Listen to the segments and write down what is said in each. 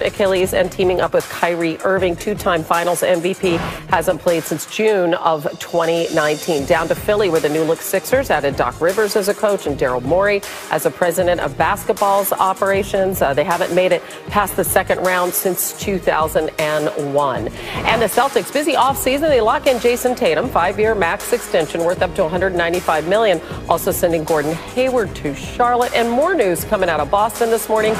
Achilles and teaming up with Kyrie Irving, two-time Finals MVP, hasn't played since June of 2019. Down to Philly, where the new-look Sixers added Doc Rivers as a coach and Daryl Morey as a president of basketball's operations. They haven't made it past the second round since 2001. And the Celtics, busy offseason, they lock in Jason Tatum, 5-year max extension worth up to $195 million. Also sending Gordon Hayward to Charlotte. And more news coming out of Boston this morning.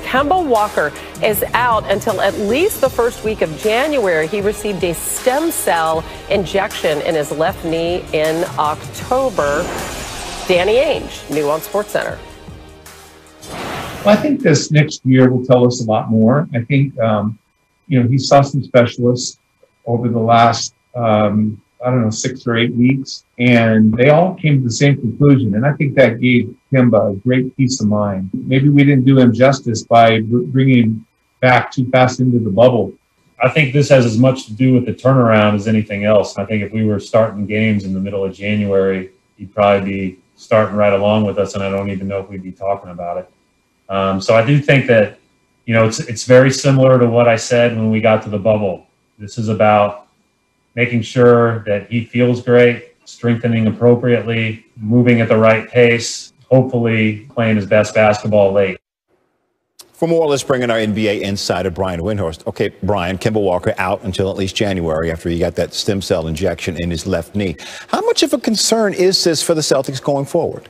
Kemba Walker is out until at least the first week of January. He received a stem cell injection in his left knee in October. Danny Ainge, new on SportsCenter. Well, I think this next year will tell us a lot more. I think, he saw some specialists over the last, 6 or 8 weeks, and they all came to the same conclusion. And I think that gave Kemba a great peace of mind. Maybe we didn't do him justice by bringing him back too fast into the bubble. I think this has as much to do with the turnaround as anything else. I think if we were starting games in the middle of January, he'd probably be starting right along with us, and I don't even know if we'd be talking about it. So I do think that, it's very similar to what I said when we got to the bubble. This is about making sure that he feels great, strengthening appropriately, moving at the right pace, hopefully playing his best basketball late. For more, let's bring in our NBA insider, Brian Windhorst. Okay, Brian, Kemba Walker out until at least January after he got that stem cell injection in his left knee. How much of a concern is this for the Celtics going forward?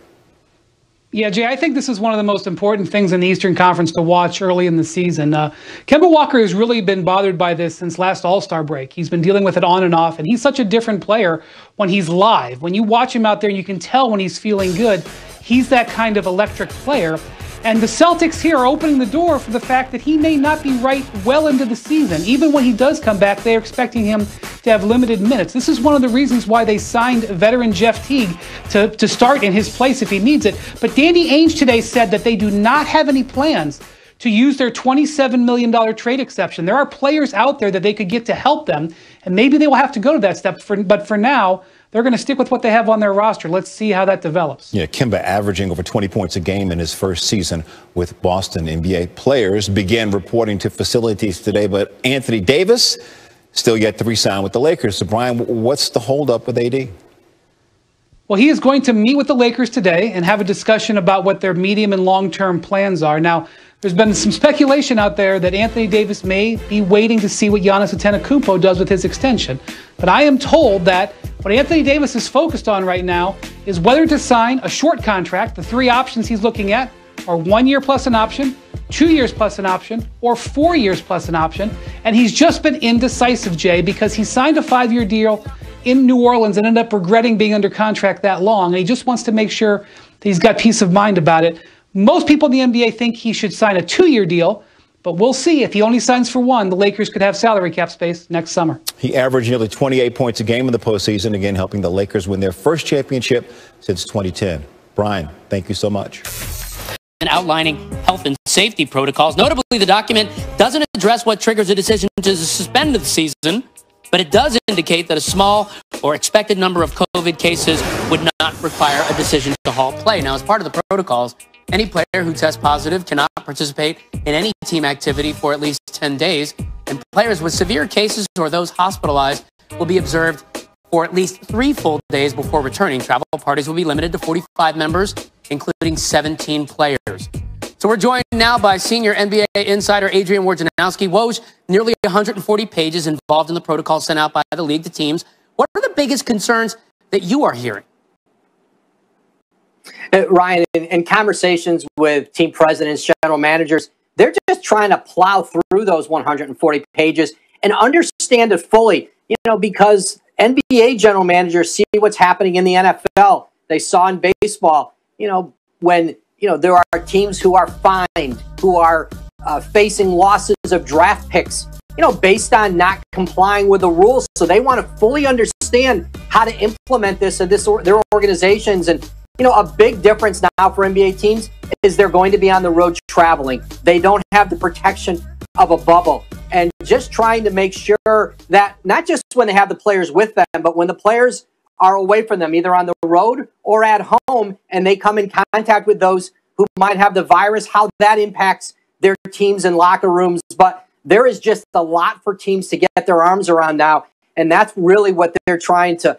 Yeah, Jay, I think this is one of the most important things in the Eastern Conference to watch early in the season. Kemba Walker has really been bothered by this since last All-Star break. He's been dealing with it on and off, and he's such a different player when he's live. When you watch him out there, you can tell when he's feeling good. He's that kind of electric player. And the Celtics here are opening the door for the fact that he may not be right well into the season. Even when he does come back, they're expecting him to have limited minutes. This is one of the reasons why they signed veteran Jeff Teague to start in his place if he needs it. But Danny Ainge today said that they do not have any plans to use their $27 million trade exception. There are players out there that they could get to help them, and maybe they will have to go to that step. But for now, they're going to stick with what they have on their roster. Let's see how that develops. Yeah, Kemba averaging over 20 points a game in his first season with Boston. NBA players began reporting to facilities today, but Anthony Davis still yet to re-sign with the Lakers. So, Brian, what's the holdup with AD? Well, he is going to meet with the Lakers today and have a discussion about what their medium and long-term plans are. Now, there's been some speculation out there that Anthony Davis may be waiting to see what Giannis Antetokounmpo does with his extension. But I am told that what Anthony Davis is focused on right now is whether to sign a short contract. The 3 options he's looking at are 1 year plus an option, 2 years plus an option, or 4 years plus an option. And he's just been indecisive, Jay, because he signed a 5-year deal in New Orleans and ended up regretting being under contract that long. And he just wants to make sure that he's got peace of mind about it. Most people in the NBA think he should sign a 2-year deal, but we'll see. If he only signs for 1, the Lakers could have salary cap space next summer. He averaged nearly 28 points a game in the postseason, again helping the Lakers win their first championship since 2010. Brian, thank you so much. And outlining health and safety protocols. Notably, the document doesn't address what triggers a decision to suspend the season, but it does indicate that a small or expected number of COVID cases would not require a decision to halt play. Now, as part of the protocols, any player who tests positive cannot participate in any team activity for at least 10 days, and players with severe cases or those hospitalized will be observed for at least 3 full days before returning. Travel parties will be limited to 45 members, including 17 players. So we're joined now by senior NBA insider Adrian Wojnarowski. Woj, nearly 140 pages involved in the protocol sent out by the league to teams. What are the biggest concerns that you are hearing? Ryan, in conversations with team presidents, general managers, they're just trying to plow through those 140 pages and understand it fully, because NBA general managers see what's happening in the NFL. They saw in baseball, when, there are teams who are fined, who are facing losses of draft picks, based on not complying with the rules. So they want to fully understand how to implement this in their organizations. And, a big difference now for NBA teams is they're going to be on the road traveling. They don't have the protection of a bubble. And just trying to make sure that not just when they have the players with them, but when the players are away from them, either on the road or at home, and they come in contact with those who might have the virus, how that impacts their teams and locker rooms, but there is just a lot for teams to get their arms around now. And that's really what they're trying to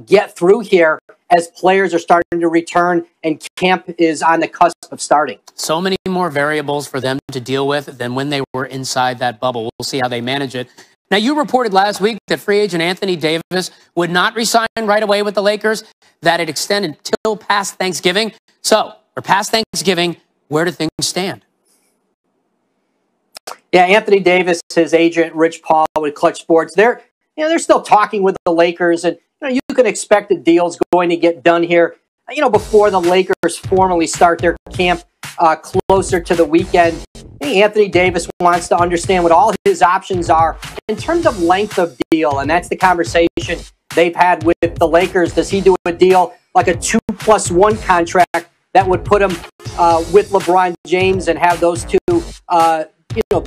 get through here as players are starting to return and camp is on the cusp of starting. So many more variables for them to deal with than when they were inside that bubble. We'll see how they manage it. Now, you reported last week that free agent Anthony Davis would not resign right away with the Lakers, that it extended till past Thanksgiving. So, or past Thanksgiving, where do things stand? Yeah, Anthony Davis, his agent, Rich Paul with Clutch Sports, they're still talking with the Lakers, and you can expect the deal's going to get done here, before the Lakers formally start their camp closer to the weekend. Anthony Davis wants to understand what all his options are in terms of length of deal, and that's the conversation they've had with the Lakers. Does he do a deal like a 2+1 contract that would put him with LeBron James and have those two,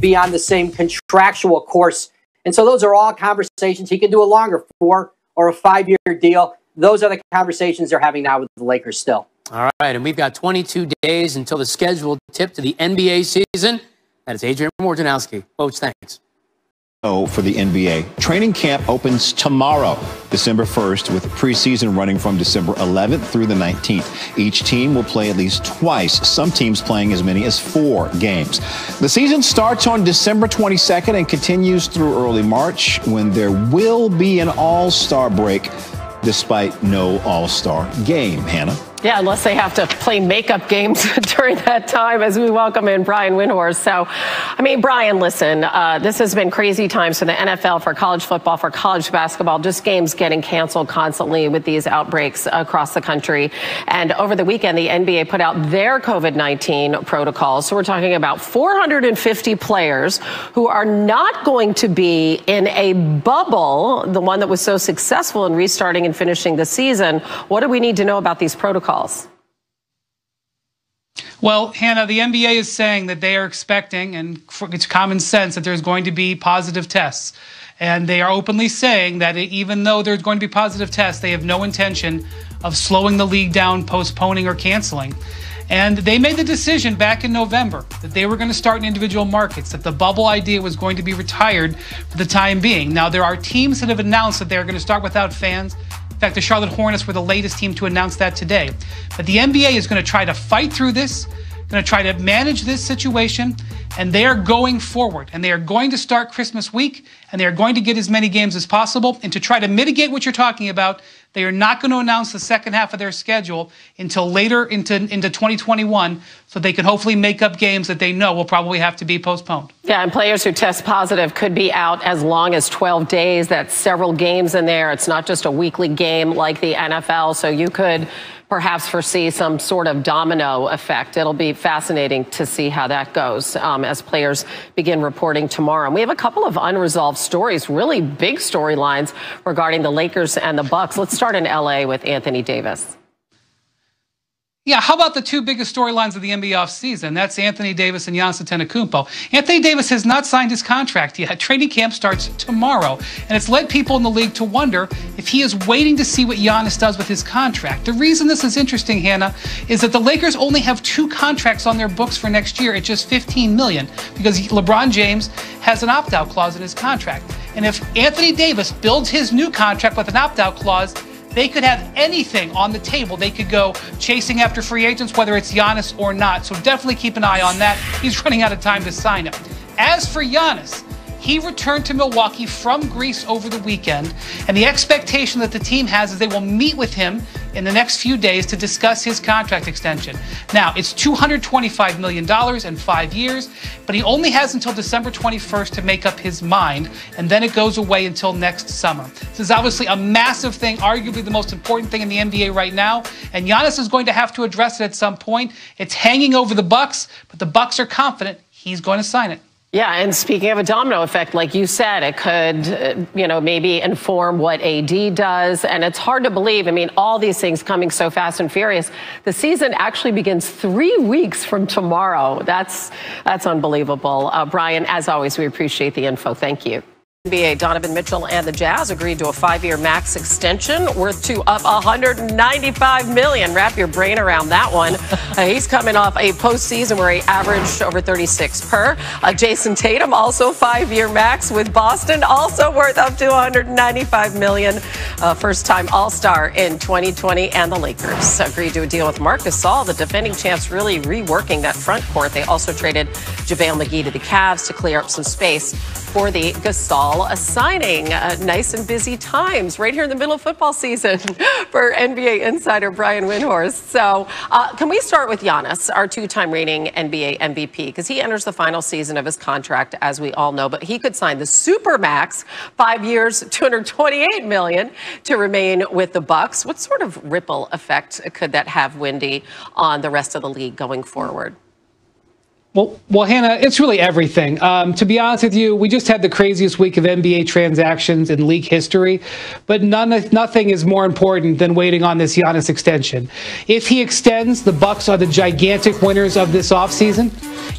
be on the same contractual course? And so those are all conversations. He can do a longer 4 or a 5-year deal. Those are the conversations they're having now with the Lakers still. All right, and we've got 22 days until the scheduled tip to the NBA season. That is Adrian Wojnarowski. Coach, thanks. For the NBA. Training camp opens tomorrow, December 1st, with preseason running from December 11th through the 19th. Each team will play at least twice, some teams playing as many as 4 games. The season starts on December 22nd and continues through early March, when there will be an all-star break, despite no all-star game. Hannah? Yeah, unless they have to play makeup games during that time, as we welcome in Brian Windhorst. So, Brian, listen, this has been crazy times for the NFL, for college football, for college basketball, just games getting canceled constantly with these outbreaks across the country. And over the weekend, the NBA put out their COVID-19 protocols. So we're talking about 450 players who are not going to be in a bubble, the one that was so successful in restarting and finishing the season. What do we need to know about these protocols? Well, Hannah, the NBA is saying that they are expecting, and it's common sense, that there's going to be positive tests. And they are openly saying that even though there's going to be positive tests, they have no intention of slowing the league down, postponing, or canceling. And they made the decision back in November that they were going to start in individual markets, that the bubble idea was going to be retired for the time being. Now, there are teams that have announced that they're going to start without fans. In fact, the Charlotte Hornets were the latest team to announce that today. But the NBA is going to try to fight through this, going to try to manage this situation, and they are going forward. And they are going to start Christmas week, and they are going to get as many games as possible. And to try to mitigate what you're talking about, they are not going to announce the second half of their schedule until later into 2021, so they can hopefully make up games that they know will probably have to be postponed. Yeah, and players who test positive could be out as long as 12 days. That's several games in there. It's not just a weekly game like the NFL, so you could perhaps foresee some sort of domino effect. It'll be fascinating to see how that goes as players begin reporting tomorrow. And we have a couple of unresolved stories, really big storylines regarding the Lakers and the Bucks. Let's start in LA with Anthony Davis. Yeah, how about the two biggest storylines of the NBA offseason? That's Anthony Davis and Giannis Antetokounmpo. Anthony Davis has not signed his contract yet. Training camp starts tomorrow, and it's led people in the league to wonder if he is waiting to see what Giannis does with his contract. The reason this is interesting, Hannah, is that the Lakers only have 2 contracts on their books for next year at just $15 million, because LeBron James has an opt-out clause in his contract. And if Anthony Davis builds his new contract with an opt-out clause, they could have anything on the table. They could go chasing after free agents, whether it's Giannis or not. So definitely keep an eye on that. He's running out of time to sign him. As for Giannis, he returned to Milwaukee from Greece over the weekend, and the expectation that the team has is they will meet with him in the next few days to discuss his contract extension. Now, it's $225 million in 5 years, but he only has until December 21st to make up his mind, and then it goes away until next summer. This is obviously a massive thing, arguably the most important thing in the NBA right now, and Giannis is going to have to address it at some point. It's hanging over the Bucks, but the Bucks are confident he's going to sign it. Yeah, and speaking of a domino effect, like you said, it could, maybe inform what AD does. And it's hard to believe. All these things coming so fast and furious. The season actually begins 3 weeks from tomorrow. That's unbelievable. Brian, as always, we appreciate the info. Thank you. NBA, Donovan Mitchell and the Jazz agreed to a 5-year max extension worth up $195 million. Wrap your brain around that one. He's coming off a postseason where he averaged over 36 per. Jason Tatum, also 5-year max with Boston, also worth up to $195 million. First-time All-Star in 2020, and the Lakers agreed to a deal with Marc Gasol, the defending champs, really reworking that front court. They also traded JaVale McGee to the Cavs to clear up some space for the Gasol signing. Nice and busy times right here in the middle of football season for NBA insider Brian Windhorst. So can we start with Giannis, our 2-time reigning NBA MVP, because he enters the final season of his contract, as we all know, but he could sign the Supermax, 5 years, $228 million, to remain with the Bucks. What sort of ripple effect could that have, Wendy, on the rest of the league going forward? Well, Hannah, it's really everything. To be honest with you, we just had the craziest week of NBA transactions in league history, but nothing is more important than waiting on this Giannis extension. If he extends, the Bucks are the gigantic winners of this offseason.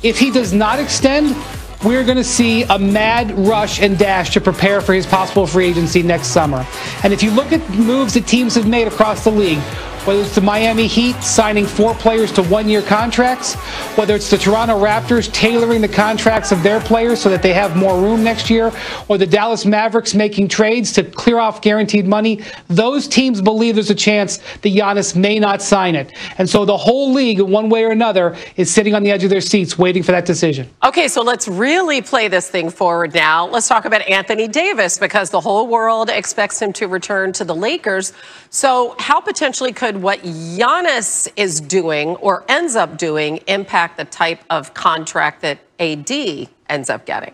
If he does not extend, we're going to see a mad rush and dash to prepare for his possible free agency next summer. And if you look at moves that teams have made across the league, whether it's the Miami Heat signing 4 players to 1-year contracts, whether it's the Toronto Raptors tailoring the contracts of their players so that they have more room next year, or the Dallas Mavericks making trades to clear off guaranteed money, those teams believe there's a chance that Giannis may not sign it. And so the whole league, in one way or another, is sitting on the edge of their seats waiting for that decision. Okay, so let's really play this thing forward now. Let's talk about Anthony Davis, because the whole world expects him to return to the Lakers. So how potentially could what Giannis is doing or ends up doing impact the type of contract that AD ends up getting?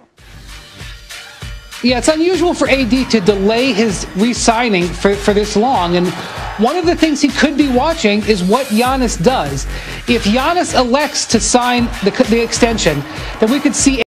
Yeah, it's unusual for AD to delay his re-signing for this long. And one of the things he could be watching is what Giannis does. If Giannis elects to sign the extension, then we could see